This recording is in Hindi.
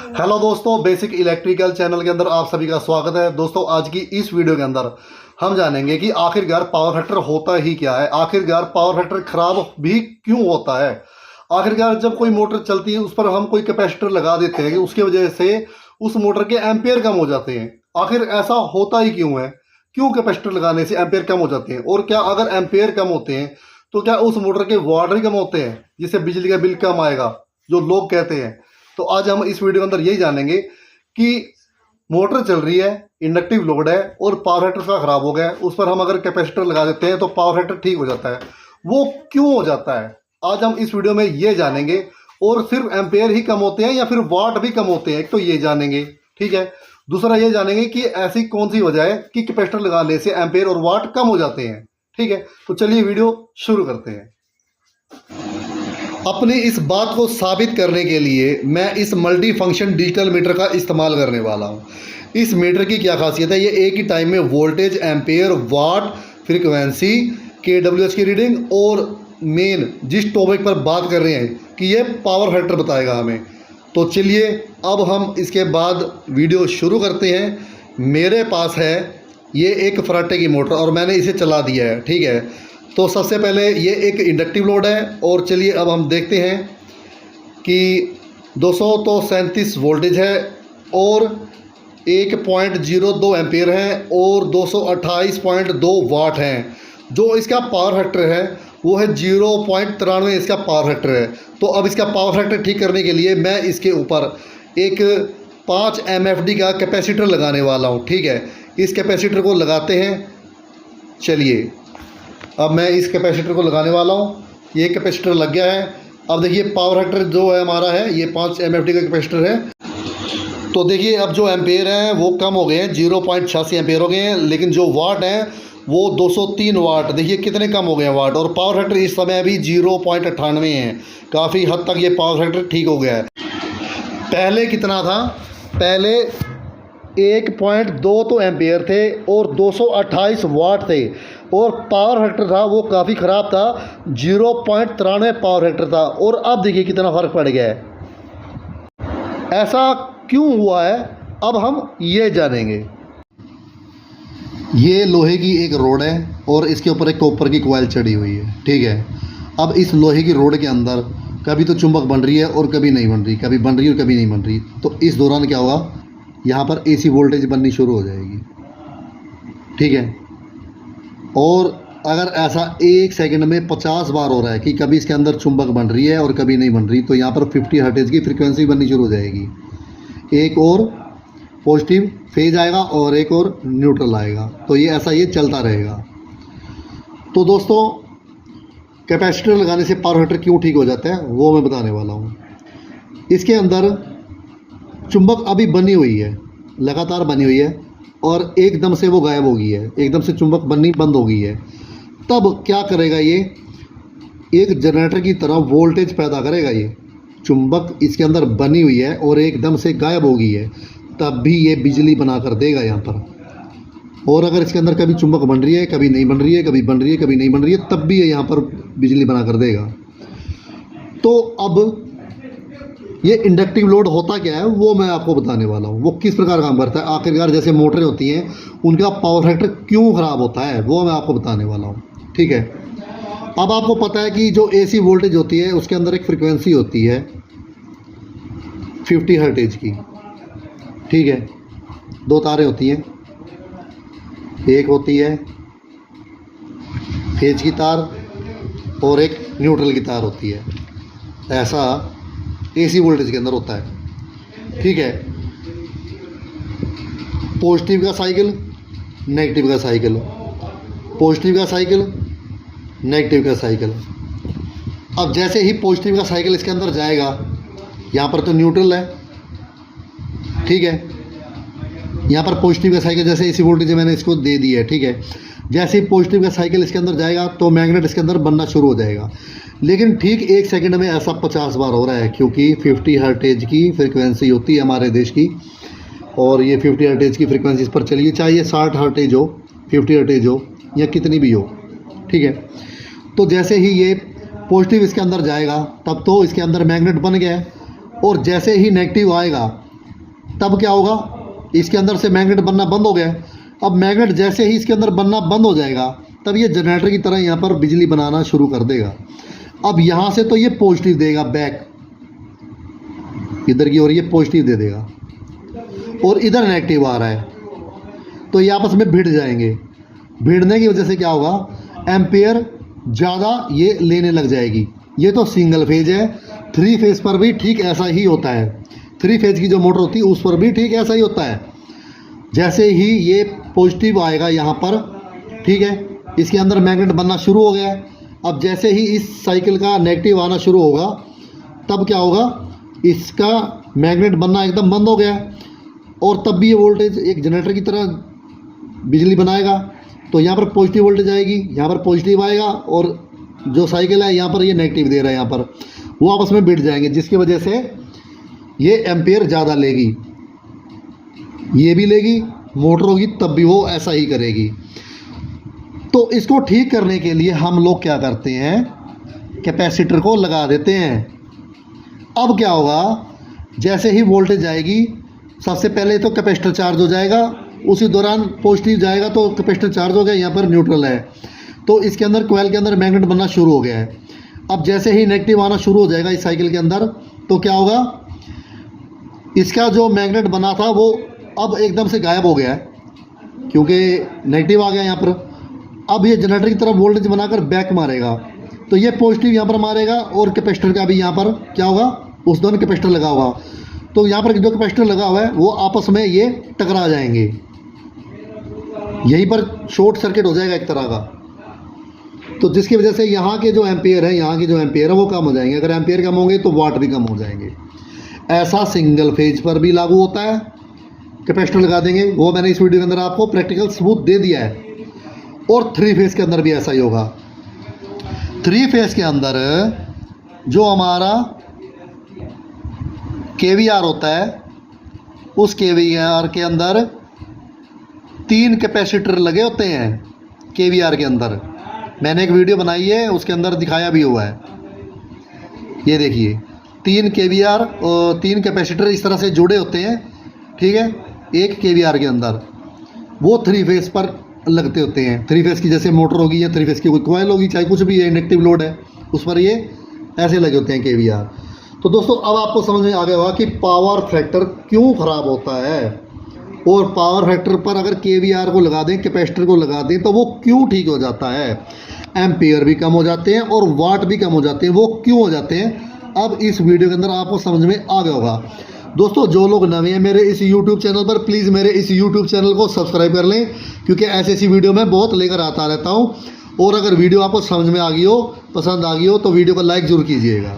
हेलो दोस्तों, बेसिक इलेक्ट्रिकल चैनल के अंदर आप सभी का स्वागत है। दोस्तों, आज की इस वीडियो के अंदर हम जानेंगे कि आखिरकार पावर फैक्टर होता ही क्या है, आखिरकार पावर फैक्टर खराब भी क्यों होता है। आखिरकार जब कोई मोटर चलती है उस पर हम कोई कैपेसिटर लगा देते हैं कि उसकी वजह से उस मोटर के एम्पेयर कम हो जाते हैं। आखिर ऐसा होता ही क्यों है, क्यों कैपेसिटर लगाने से एम्पेयर कम हो जाते हैं, और क्या अगर एम्पेयर कम होते हैं तो क्या उस मोटर के वाट भी कम होते हैं जिससे बिजली का बिल कम आएगा, जो लोग कहते हैं। तो आज हम इस वीडियो के अंदर यही जानेंगे कि मोटर चल रही है, इंडक्टिव लोड है और पावर फैक्टर का खराब हो गया है, उस पर हम अगर कैपेसिटर लगा देते हैं तो पावर फैक्टर ठीक हो जाता है। वो क्यों हो जाता है, आज हम इस वीडियो में ये जानेंगे। और सिर्फ एम्पेयर ही कम होते हैं या फिर वाट भी कम होते हैं, एक तो ये जानेंगे, ठीक है। दूसरा ये जानेंगे कि ऐसी कौन सी वजह है कि कैपेसिटर लगाने से एम्पेयर और वाट कम हो जाते हैं, ठीक है। तो चलिए वीडियो शुरू करते हैं। अपनी इस बात को साबित करने के लिए मैं इस मल्टी फंक्शन डिजिटल मीटर का इस्तेमाल करने वाला हूँ। इस मीटर की क्या खासियत है, ये एक ही टाइम में वोल्टेज, एम्पेयर, वाट, फ्रीक्वेंसी, KWH की रीडिंग और मेन जिस टॉपिक पर बात कर रहे हैं कि ये पावर फैक्टर बताएगा हमें। तो चलिए अब हम इसके बाद वीडियो शुरू करते हैं। मेरे पास है ये एक फराटे की मोटर और मैंने इसे चला दिया है, ठीक है। तो सबसे पहले ये एक इंडक्टिव लोड है और चलिए अब हम देखते हैं कि 237 वोल्टेज है और 1.02 एम्पेयर है और 228.2 वाट हैं। जो इसका पावर फैक्टर है वो है 0.93 इसका पावर फैक्टर है। तो अब इसका पावर फैक्टर ठीक करने के लिए मैं इसके ऊपर एक 5 MFD का कैपेसिटर लगाने वाला हूँ, ठीक है। इस कैपेसिटर को लगाते हैं। चलिए अब मैं इस कैपेसिटर को लगाने वाला हूँ। ये कैपेसिटर लग गया है। अब देखिए पावर फैक्टर जो है हमारा है ये 5 MFD का कैपेसिटर है। तो देखिए अब जो एम्पेयर हैं वो कम हो गए हैं, 0.86 एम्पेयर हो गए हैं, लेकिन जो वाट हैं वो 203 वाट। देखिए कितने कम हो गए हैं वाट। और पावर फैक्टर इस समय अभी 0.98 है। काफ़ी हद तक ये पावर फैक्टर ठीक हो गया है। पहले कितना था, पहले 1.2 तो एम्पेयर थे और 228 वाट थे और पावर फैक्टर था वो काफ़ी ख़राब था, 0.93 पावर फैक्टर था। और अब देखिए कितना फ़र्क पड़ गया है। ऐसा क्यों हुआ है अब हम ये जानेंगे। ये लोहे की एक रोड है और इसके ऊपर एक कॉपर की कॉइल चढ़ी हुई है, ठीक है। अब इस लोहे की रोड के अंदर कभी तो चुंबक बन रही है और कभी नहीं बन रही, कभी बन रही और कभी नहीं बन रही। तो इस दौरान क्या होगा, यहाँ पर AC वोल्टेज बननी शुरू हो जाएगी, ठीक है। और अगर ऐसा 1 सेकंड में 50 बार हो रहा है कि कभी इसके अंदर चुंबक बन रही है और कभी नहीं बन रही, तो यहाँ पर 50 हर्ट्ज की फ्रीक्वेंसी बननी शुरू हो जाएगी। एक और पॉजिटिव फेज आएगा और एक और न्यूट्रल आएगा। तो ये ऐसा ये चलता रहेगा। तो दोस्तों कैपेसिटर लगाने से पावर फैक्टर क्यों ठीक हो जाता है वो मैं बताने वाला हूँ। इसके अंदर चुंबक अभी बनी हुई है, लगातार बनी हुई है और एकदम से वो गायब हो गई है, एकदम से चुंबक बननी बंद हो गई है। तब क्या करेगा, ये एक जनरेटर की तरह वोल्टेज पैदा करेगा। ये चुंबक इसके अंदर बनी हुई है और एकदम से गायब हो गई है, तब भी ये बिजली बना कर देगा यहाँ पर। और अगर इसके अंदर कभी चुंबक बन रही है, कभी नहीं बन रही है, कभी बन रही है, कभी नहीं बन रही है, तब भी ये यहाँ पर बिजली बना कर देगा। तो अब ये इंडक्टिव लोड होता क्या है वो मैं आपको बताने वाला हूँ, वो किस प्रकार काम करता है। आखिरकार जैसे मोटरें होती हैं उनका पावर फैक्टर क्यों ख़राब होता है वो मैं आपको बताने वाला हूँ, ठीक है। अब आपको पता है कि जो AC वोल्टेज होती है उसके अंदर एक फ्रिक्वेंसी होती है 50 हर्ट्ज की, ठीक है। 2 तारें होती हैं, एक होती है फेज की तार और एक न्यूट्रल की तार होती है। ऐसा AC वोल्टेज के अंदर होता है, ठीक है। पॉजिटिव का साइकिल, नेगेटिव का साइकिल, पॉजिटिव का साइकिल, नेगेटिव का साइकिल। अब जैसे ही पॉजिटिव का साइकिल इसके अंदर जाएगा, यहाँ पर तो न्यूट्रल है, ठीक है। यहाँ पर पॉजिटिव का साइकिल जैसे AC वोल्टेज मैंने इसको दे दी है, ठीक है। जैसे ही पॉजिटिव का साइकिल इसके अंदर जाएगा तो मैग्नेट इसके अंदर बनना शुरू हो जाएगा। लेकिन ठीक 1 सेकंड में ऐसा 50 बार हो रहा है, क्योंकि 50 हर्ट्ज की फ्रीक्वेंसी होती है हमारे देश की और ये 50 हर्ट्ज की फ्रीक्वेंसी इस पर चलिए, चाहे ये 60 हर्ट्ज हो, 50 हर्ट्ज हो या कितनी भी हो, ठीक है। तो जैसे ही ये पॉजिटिव इसके अंदर जाएगा तब तो इसके अंदर मैग्नेट बन गया है और जैसे ही नेगेटिव आएगा तब क्या होगा, इसके अंदर से मैग्नेट बनना बंद हो गया। अब मैग्नेट जैसे ही इसके अंदर बनना बंद हो जाएगा तब ये जनरेटर की तरह यहाँ पर बिजली बनाना शुरू कर देगा। अब यहाँ से तो ये पॉजिटिव देगा, बैक इधर की ओर ये पॉजिटिव दे देगा और इधर नेगेटिव आ रहा है, तो ये आपस में भिड़ जाएंगे। भिड़ने की वजह से क्या होगा, एम्पियर ज़्यादा ये लेने लग जाएगी। ये तो सिंगल फेज है, 3 फेज पर भी ठीक ऐसा ही होता है। 3 फेज की जो मोटर होती है उस पर भी ठीक ऐसा ही होता है। जैसे ही ये पॉजिटिव आएगा यहाँ पर, ठीक है, इसके अंदर मैग्नेट बनना शुरू हो गया है। अब जैसे ही इस साइकिल का नेगेटिव आना शुरू होगा तब क्या होगा, इसका मैग्नेट बनना एकदम बंद हो गया है और तब भी ये वोल्टेज एक जनरेटर की तरह बिजली बनाएगा। तो यहाँ पर पॉजिटिव वोल्टेज आएगी, यहाँ पर पॉजिटिव आएगा और जो साइकिल है यहाँ पर ये नेगेटिव दे रहा है, यहाँ पर वो आपस में भिड़ जाएंगे, जिसकी वजह से ये एम्पियर ज़्यादा लेगी, ये भी लेगी, मोटर होगी तब भी वो ऐसा ही करेगी। तो इसको ठीक करने के लिए हम लोग क्या करते हैं, कैपेसिटर को लगा देते हैं। अब क्या होगा, जैसे ही वोल्टेज आएगी सबसे पहले तो कैपेसिटर चार्ज हो जाएगा, उसी दौरान पॉजिटिव जाएगा तो कैपेसिटर चार्ज हो गया, यहाँ पर न्यूट्रल है, तो इसके अंदर कॉइल के अंदर मैग्नेट बनना शुरू हो गया है। अब जैसे ही नेगेटिव आना शुरू हो जाएगा इस साइकिल के अंदर, तो क्या होगा, इसका जो मैग्नेट बना था वो अब एकदम से गायब हो गया है क्योंकि नेगेटिव आ गया यहाँ पर। अब ये जनरेटर की तरफ वोल्टेज बनाकर बैक मारेगा, तो ये पॉजिटिव यहाँ पर मारेगा और कैपेसिटर का भी यहाँ पर क्या होगा, उस दोनों कैपेसिटर लगा हुआ, तो यहाँ पर जो कैपेसिटर लगा हुआ है वो आपस में ये टकरा जाएंगे, यहीं पर शॉर्ट सर्किट हो जाएगा एक तरह का। तो जिसकी वजह से यहाँ के जो एम्पियर है, यहाँ के जो एम्पियर है वो कम हो जाएंगे। अगर एम्पियर कम होंगे तो वाट भी कम हो जाएंगे। ऐसा सिंगल फेज पर भी लागू होता है, कैपेसिटर लगा देंगे, वो मैंने इस वीडियो के अंदर आपको प्रैक्टिकल सबूत दे दिया है। और 3 फेज के अंदर भी ऐसा ही होगा। 3 फेज के अंदर जो हमारा KVR होता है, उस KVR के अंदर 3 कैपेसिटर लगे होते हैं। KVR के अंदर मैंने एक वीडियो बनाई है, उसके अंदर दिखाया भी हुआ है। ये देखिए 3 KVR और 3 कैपेसिटर इस तरह से जुड़े होते हैं, ठीक है, एक KVR के अंदर, वो 3 फेज पर लगते होते हैं। 3 फेज की जैसे मोटर होगी या 3 फेज की कोई कॉइल होगी, चाहे कुछ भी है, इंडक्टिव लोड है, उस पर ये ऐसे लगे होते हैं KVR। तो दोस्तों अब आपको समझ में आ गया होगा कि पावर फैक्टर क्यों ख़राब होता है, और पावर फैक्टर पर अगर KVR को लगा दें, कैपेसिटर को लगा दें, तो वो क्यों ठीक हो जाता है। एम्पियर भी कम हो जाते हैं और वाट भी कम हो जाते हैं। वो क्यों हो जाते हैं, अब इस वीडियो के अंदर आपको समझ में आ गया होगा। दोस्तों जो लोग नए हैं मेरे इस YouTube चैनल पर, प्लीज़ मेरे इस YouTube चैनल को सब्सक्राइब कर लें, क्योंकि ऐसी वीडियो मैं बहुत लेकर आता रहता हूँ। और अगर वीडियो आपको समझ में आ गई हो, पसंद आ गई हो, तो वीडियो को लाइक ज़रूर कीजिएगा।